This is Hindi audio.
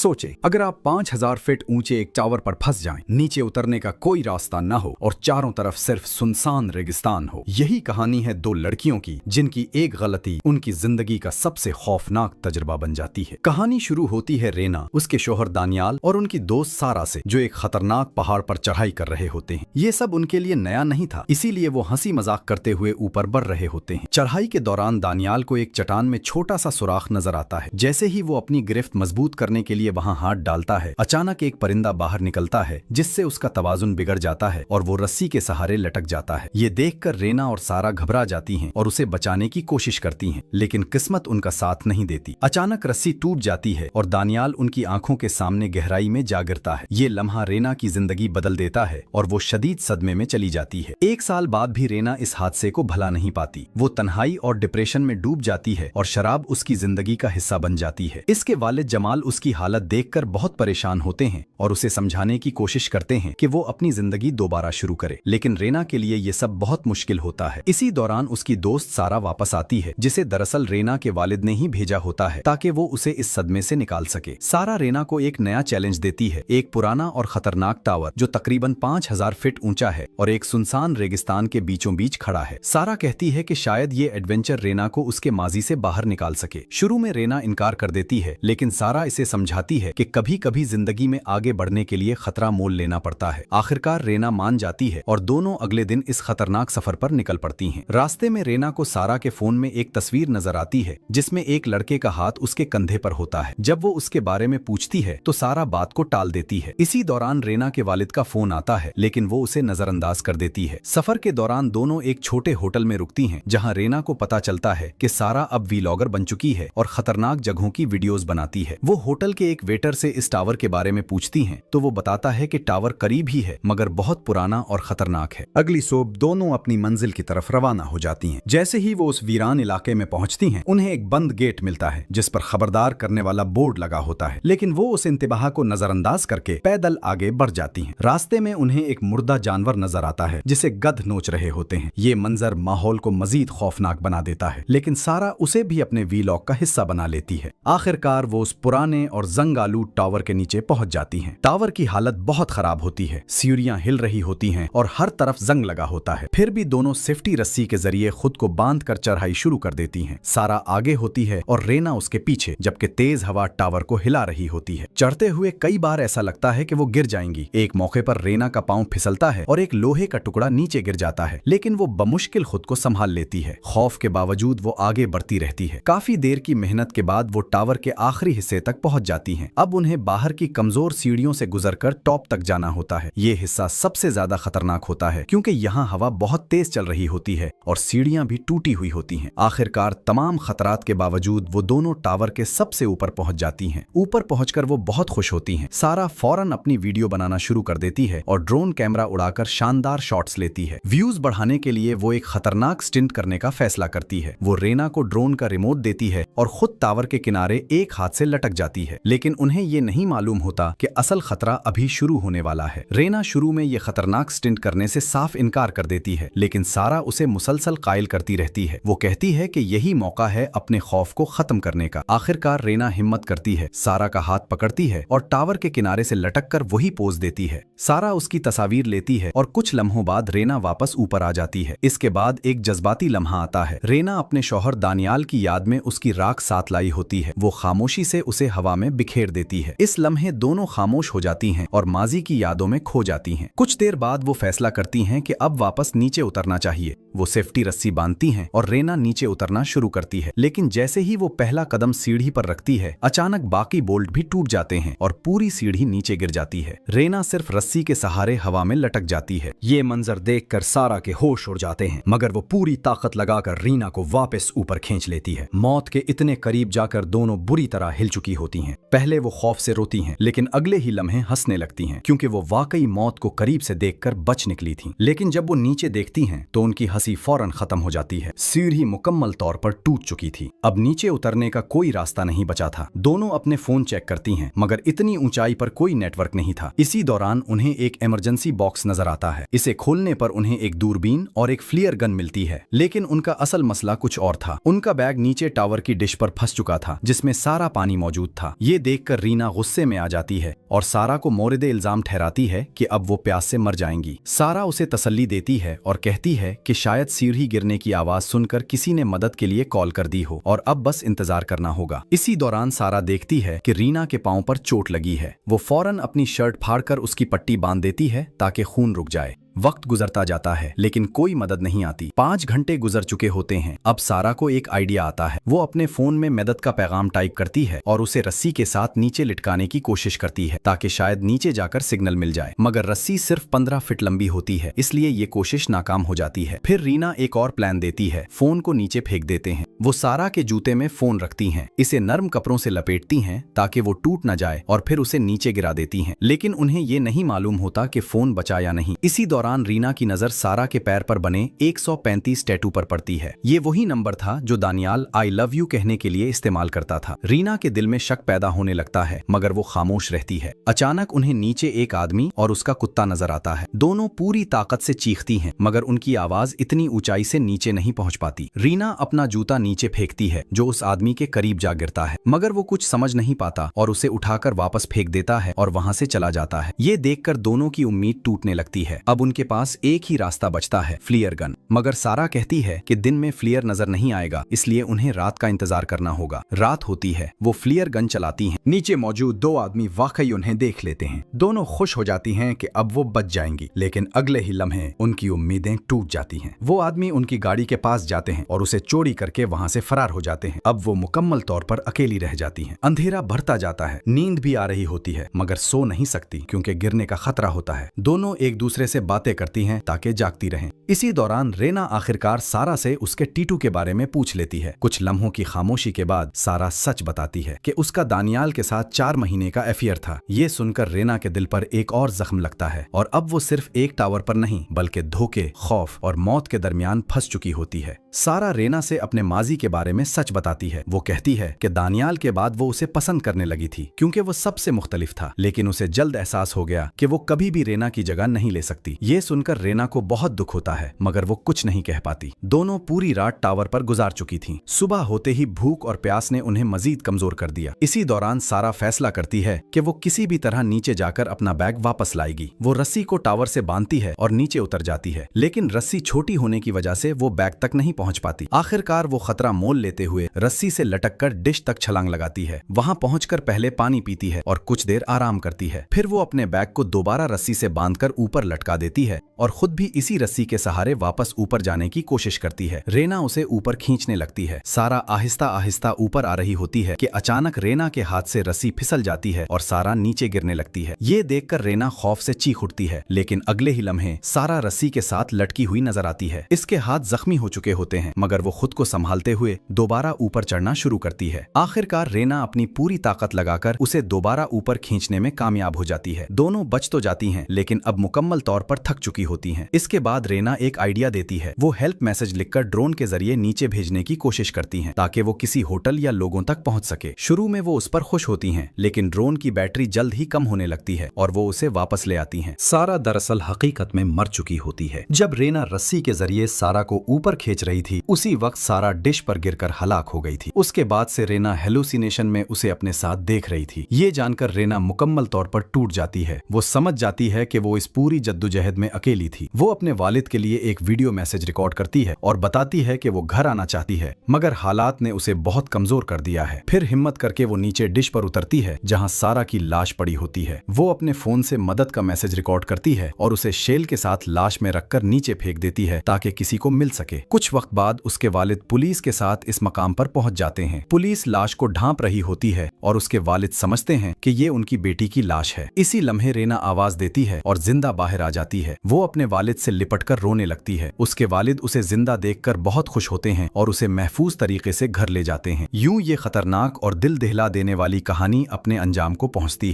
सोचे, अगर आप 5000 फीट ऊंचे एक टावर पर फंस जाएं, नीचे उतरने का कोई रास्ता न हो और चारों तरफ सिर्फ सुनसान रेगिस्तान हो। यही कहानी है दो लड़कियों की, जिनकी एक गलती उनकी जिंदगी का सबसे खौफनाक तजुर्बा बन जाती है। कहानी शुरू होती है रेना, उसके शोहर दानियाल और उनकी दोस्त सारा से, जो एक खतरनाक पहाड़ पर चढ़ाई कर रहे होते हैं। ये सब उनके लिए नया नहीं था, इसीलिए वो हंसी मजाक करते हुए ऊपर बढ़ रहे होते हैं। चढ़ाई के दौरान दानियाल को एक चट्टान में छोटा सा सुराख नजर आता है। जैसे ही वो अपनी गिरफ्त मजबूत करने के लिए वहां हाथ डालता है, अचानक एक परिंदा बाहर निकलता है, जिससे उसका तवाजुन बिगड़ जाता है और वो रस्सी के सहारे लटक जाता है। ये देखकर रेना और सारा घबरा जाती हैं और उसे बचाने की कोशिश करती हैं, लेकिन किस्मत उनका साथ नहीं देती। अचानक रस्सी टूट जाती है और दानियाल उनकी आंखों के सामने गहराई में जा गिरता है। ये लम्हा रेना की जिंदगी बदल देता है और वो शदीद सदमे में चली जाती है। 1 साल बाद भी रेना इस हादसे को भुला नहीं पाती। वो तन्हाई और डिप्रेशन में डूब जाती है और शराब उसकी जिंदगी का हिस्सा बन जाती है। इसके वालिद जमाल उसकी हालत देखकर बहुत परेशान होते हैं और उसे समझाने की कोशिश करते हैं कि वो अपनी जिंदगी दोबारा शुरू करे, लेकिन रेना के लिए ये सब बहुत मुश्किल होता है। इसी दौरान उसकी दोस्त सारा वापस आती है, जिसे दरअसल रेना के वालिद ने ही भेजा होता है ताकि वो उसे इस सदमे से निकाल सके। सारा रेना को एक नया चैलेंज देती है, एक पुराना और खतरनाक टावर जो तकरीबन 5000 फीट ऊंचा है और एक सुनसान रेगिस्तान के बीचों बीच खड़ा है। सारा कहती है कि शायद ये एडवेंचर रेना को उसके माजी से बाहर निकाल सके। शुरू में रेना इनकार कर देती है, लेकिन सारा इसे समझाती है कि कभी कभी जिंदगी में आगे बढ़ने के लिए खतरा मोल लेना पड़ता है। आखिरकार रेना मान जाती है और दोनों अगले दिन इस खतरनाक सफर पर निकल पड़ती हैं। रास्ते में रेना को सारा के फोन में एक तस्वीर नजर आती है, जिसमें एक लड़के का हाथ उसके कंधे पर होता है। जब वो उसके बारे में पूछती है तो सारा बात को टाल देती है। इसी दौरान रेना के वालिद का फोन आता है, लेकिन वो उसे नजरअंदाज कर देती है। सफर के दौरान दोनों एक छोटे होटल में रुकती हैं, जहां रेना को पता चलता है कि सारा अब वीलॉगर बन चुकी है और खतरनाक जगहों की वीडियोस बनाती है। वो होटल के एक वेटर से इस टावर के बारे में पूछती हैं, तो वो बताता है कि टावर करीब ही है, मगर बहुत पुराना और खतरनाक है। अगली सुबह दोनों अपनी मंजिल की तरफ रवाना हो जाती हैं। जैसे ही वो उस वीरान इलाके में पहुंचती हैं, उन्हें एक बंद गेट मिलता है, जिस पर खबरदार करने वाला बोर्ड लगा होता है, लेकिन वो उस इंतबाह को नजरअंदाज करके पैदल आगे बढ़ जाती हैं। रास्ते में उन्हें एक मुर्दा जानवर नजर आता है, जिसे गध नोच रहे होते हैं। ये मंजर माहौल को मजीद खौफनाक बना देता है, लेकिन सारा उसे भी अपने वीलॉग का हिस्सा बना लेती है। आखिरकार वो उस पुराने और जंग आलूद टावर के नीचे पहुंच जाती हैं। टावर की हालत बहुत खराब होती है, सीढ़ियां हिल रही होती हैं और हर तरफ जंग लगा होता है। फिर भी दोनों सेफ्टी रस्सी के जरिए खुद को बांध कर चढ़ाई शुरू कर देती हैं। सारा आगे होती है और रेना उसके पीछे, जबकि तेज हवा टावर को हिला रही होती है। चढ़ते हुए कई बार ऐसा लगता है कि वो गिर जाएंगी। एक मौके पर रेना का पांव फिसलता है और एक लोहे का टुकड़ा नीचे गिर जाता है, लेकिन वो बमुश्किल खुद को संभाल लेती है। खौफ के बावजूद वो आगे बढ़ती रहती है। काफी देर की मेहनत के बाद वो टावर के आखिरी हिस्से तक पहुंच जाती हैं। अब उन्हें बाहर की कमजोर सीढ़ियों से गुजरकर टॉप तक जाना होता है। ये हिस्सा सबसे ज्यादा खतरनाक होता है, क्योंकि यहाँ हवा बहुत तेज चल रही होती है और सीढ़ियां भी टूटी हुई होती हैं। आखिरकार तमाम खतरात के बावजूद वो दोनों टावर के सबसे ऊपर पहुंच जाती हैं। ऊपर पहुंचकर वो बहुत खुश होती हैं। सारा फौरन अपनी वीडियो बनाना शुरू कर देती है और ड्रोन कैमरा उड़ाकर शानदार शॉट्स लेती है। व्यूज बढ़ाने के लिए वो एक खतरनाक स्टिंट करने का फैसला करती है। वो रेना को ड्रोन का रिमोट देती है और खुद टावर के किनारे एक हाथ से लटक जाती है, लेकिन उन्हें ये नहीं मालूम होता कि असल खतरा अभी शुरू होने वाला है। रेना शुरू में ये खतरनाक स्टिंट करने से साफ इनकार कर देती है, लेकिन सारा उसे मुसलसल कायल करती रहती है। वो कहती है कि यही मौका है अपने खौफ को खत्म करने का। आखिरकार रेना हिम्मत करती है, सारा का हाथ पकड़ती है और टावर के किनारे से लटक कर वही पोज देती है। सारा उसकी तस्वीर लेती है और कुछ लम्हों बाद रेना वापस ऊपर आ जाती है। इसके बाद एक जज्बाती लम्हा आता है। रेना अपने शौहर दानियाल की याद में उसकी राख साथ लाई होती है। वो खामोशी से उसे हवा में बिखेर देती है। इस लम्हे दोनों खामोश हो जाती हैं और माजी की यादों में खो जाती हैं। कुछ देर बाद वो फैसला करती हैं कि अब वापस नीचे उतरना चाहिए। वो सेफ्टी रस्सी बांधती हैं और रेना नीचे उतरना शुरू करती है, लेकिन जैसे ही वो पहला कदम सीढ़ी पर रखती है, अचानक बाकी बोल्ट भी टूट जाते हैं और पूरी सीढ़ी नीचे गिर जाती है। रेना सिर्फ रस्सी के सहारे हवा में लटक जाती है। ये मंजर देखकर सारा के होश उड़ जाते हैं, मगर वो पूरी ताकत लगाकर रीना को वापस ऊपर खींच लेती है। मौत के इतने करीब जाकर दोनों बुरी तरह हिल चुकी होती हैं। पहले वो खौफ से रोती हैं, लेकिन अगले ही लम्हे हंसने लगती हैं, क्योंकि वो वाकई मौत को करीब से देखकर बच निकली थीं। लेकिन जब वो नीचे देखती हैं तो उनकी हंसी फौरन खत्म हो जाती है। सीढ़ी मुकम्मल तौर पर टूट चुकी थी। अब नीचे उतरने का कोई रास्ता नहीं बचा था। दोनों अपने फोन चेक करती हैं, मगर इतनी ऊंचाई पर कोई नेटवर्क नहीं था। इसी दौरान उन्हें एक इमरजेंसी बॉक्स नजर आता है। इसे खोलने पर उन्हें एक दूरबीन और एक फ्लियर गन मिलती है, लेकिन उनका असल मसला कुछ और था। उनका बैग नीचे टावर की डिश पर फंस चुका था, जिसमें सारा पानी मौजूद था। ये देखकर रीना गुस्से में आ जाती है और सारा को मोरिदे इल्जाम ठहराती है कि अब वो प्यास से मर जाएंगी। सारा उसे तसल्ली देती है और कहती है कि शायद सीढ़ी गिरने की आवाज सुनकर किसी ने मदद के लिए कॉल कर दी हो और अब बस इंतजार करना होगा। इसी दौरान सारा देखती है कि रीना के पांव पर चोट लगी है। वो फौरन अपनी शर्ट फाड़कर उसकी पट्टी बांध देती है ताकि खून रुक जाए। वक्त गुजरता जाता है लेकिन कोई मदद नहीं आती। 5 घंटे गुजर चुके होते हैं। अब सारा को एक आइडिया आता है। वो अपने फोन में मदद का पैगाम टाइप करती है और उसे रस्सी के साथ नीचे लिटकाने की कोशिश करती है ताकि शायद नीचे जाकर सिग्नल मिल जाए, मगर रस्सी सिर्फ 15 फीट लंबी होती है, इसलिए ये कोशिश नाकाम हो जाती है। फिर रीना एक और प्लान देती है। फोन को नीचे फेंक देते हैं। वो सारा के जूते में फोन रखती हैं, इसे नर्म कपड़ों से लपेटती हैं ताकि वो टूट न जाए और फिर उसे नीचे गिरा देती हैं। लेकिन उन्हें ये नहीं मालूम होता कि फोन बचा या नहीं। इसी दौरान रीना की नजर सारा के पैर पर बने 135 टैटू पर पड़ती है। ये वही नंबर था जो दानियाल आई लव यू कहने के लिए इस्तेमाल करता था। रीना के दिल में शक पैदा होने लगता है, मगर वो खामोश रहती है। अचानक उन्हें नीचे एक आदमी और उसका कुत्ता नजर आता है। दोनों पूरी ताकत से चीखती हैं, मगर उनकी आवाज इतनी ऊंचाई से नीचे नहीं पहुंच पाती। रीना अपना जूता नीचे फेंकती है जो उस आदमी के करीब जा गिरता है, मगर वो कुछ समझ नहीं पाता और उसे उठाकर वापस फेंक देता है और वहां से चला जाता है। ये देखकर दोनों की उम्मीद टूटने लगती है। अब उनके पास एक ही रास्ता बचता है, फ्लियर गन। मगर सारा कहती है कि दिन में फ्लियर नजर नहीं आएगा, इसलिए उन्हें रात का इंतजार करना होगा। रात होती है। वो फ्लियर गन चलाती हैं। नीचे मौजूद 2 आदमी वाकई उन्हें देख लेते हैं। दोनों खुश हो जाती हैं कि अब वो बच जाएंगी, लेकिन अगले ही लम्हे उनकी उम्मीदें टूट जाती हैं। वो आदमी उनकी गाड़ी के पास जाते हैं और उसे चोरी करके वहां से फरार हो जाते हैं। अब वो मुकम्मल तौर पर अकेली रह जाती हैं। अंधेरा बढ़ता जाता है। नींद भी आ रही होती है, मगर सो नहीं सकती क्योंकि गिरने का खतरा होता है। दोनों एक दूसरे से बातें करती हैं ताकि जागती रहें। इसी दौरान रेना आखिरकार सारा से उसके टीटू के बारे में पूछ लेती है। कुछ लम्हों की खामोशी के बाद सारा सच बताती है कि उसका दानियाल के साथ 4 महीने का अफेयर था। ये सुनकर रेना के दिल पर एक और जख्म लगता है और अब वो सिर्फ एक टावर पर नहीं बल्कि धोखे, खौफ और मौत के दरमियान फंस चुकी होती है। सारा रेना से अपने माजी के बारे में सच बताती है। वो कहती है कि दानियाल के बाद वो उसे पसंद करने लगी थी क्योंकि वो सबसे मुख्तलिफ था, लेकिन उसे जल्द एहसास हो गया कि वो कभी भी रेना की जगह नहीं ले सकती। ये सुनकर रेना को बहुत दुख होता है, मगर वो कुछ नहीं कह पाती। दोनों पूरी रात टावर पर गुजार चुकी थीं। सुबह होते ही भूख और प्यास ने उन्हें मजीद कमजोर कर दिया। इसी दौरान सारा फैसला करती है कि वो किसी भी तरह नीचे जाकर अपना बैग वापस लाएगी। वो रस्सी को टावर से बांधती है और नीचे उतर जाती है, लेकिन रस्सी छोटी होने की वजह से वो बैग तक नहीं पहुंच पाती। आखिरकार वो खतरा मोल लेते हुए रस्सी से लटककर डिश तक छलांग लगाती है। वहां पहुंचकर पहले पानी पीती है और कुछ देर आराम करती है। फिर वो अपने बैग को दोबारा रस्सी से बांधकर ऊपर लटका देती है और खुद भी इसी रस्सी के सहारे वापस ऊपर जाने की कोशिश करती है। रेना उसे ऊपर खींचने लगती है। सारा आहिस्ता आहिस्ता ऊपर आ रही होती है कि अचानक रेना के हाथ से रस्सी फिसल जाती है और सारा नीचे गिरने लगती है। ये देखकर रेना खौफ से चीख उठती है, लेकिन अगले ही लम्हे सारा रस्सी के साथ लटकी हुई नजर आती है। इसके हाथ जख्मी हो चुके होते हैं, मगर वो खुद को संभालते हुए दोबारा ऊपर चढ़ना शुरू करती है। आखिरकार रेना अपनी पूरी ताकत लगाकर उसे दोबारा ऊपर खींचने में कामयाब हो जाती है। दोनों बच तो जाती हैं, लेकिन अब मुकम्मल तौर पर थक चुकी होती हैं। इसके बाद रेना एक आइडिया देती है। वो हेल्प मैसेज लिखकर ड्रोन के जरिए नीचे भेजने की कोशिश करती हैं ताकि वो किसी होटल या लोगों तक पहुंच सके। शुरू में वो उस पर खुश होती हैं, लेकिन ड्रोन की बैटरी जल्द ही कम होने लगती है और वो उसे वापस ले आती हैं। सारा दरअसल हकीकत में मर चुकी होती है। जब रेना रस्सी के जरिए सारा को ऊपर खींच रही थी, उसी वक्त सारा डिश पर गिरकर हलाक हो गई थी। उसके बाद से रेना हेलुसिनेशन में उसे अपने साथ देख रही थी। ये जानकर रेना मुकम्मल तौर पर टूट जाती है। वो समझ जाती है कि वो इस पूरी जद्दोजहद में अकेली थी। वो अपने वालिद के लिए एक वीडियो मैसेज रिकॉर्ड करती है और बताती है कि वो घर आना चाहती है, मगर हालात ने उसे बहुत कमजोर कर दिया है। फिर हिम्मत करके वो नीचे डिश पर उतरती है जहां सारा की लाश पड़ी होती है। वो अपने फोन से मदद का मैसेज रिकॉर्ड करती है और उसे शेल के साथ लाश में रखकर नीचे फेंक देती है ताकि किसी को मिल सके। कुछ वक्त बाद उसके वालिद पुलिस के साथ इस मकाम पर पहुंच जाते हैं। पुलिस लाश को ढांप रही होती है और उसके वालिद समझते हैं कि ये उनकी बेटी की लाश है। इसी लम्हे रेना आवाज देती है और जिंदा बाहर आ जाती है। वो अपने वालिद से लिपटकर रोने लगती है। उसके वालिद उसे जिंदा देखकर बहुत खुश होते हैं और उसे महफूज तरीके से घर ले जाते हैं। यूं ये खतरनाक और दिल दहला देने वाली कहानी अपने अंजाम को पहुंचती है।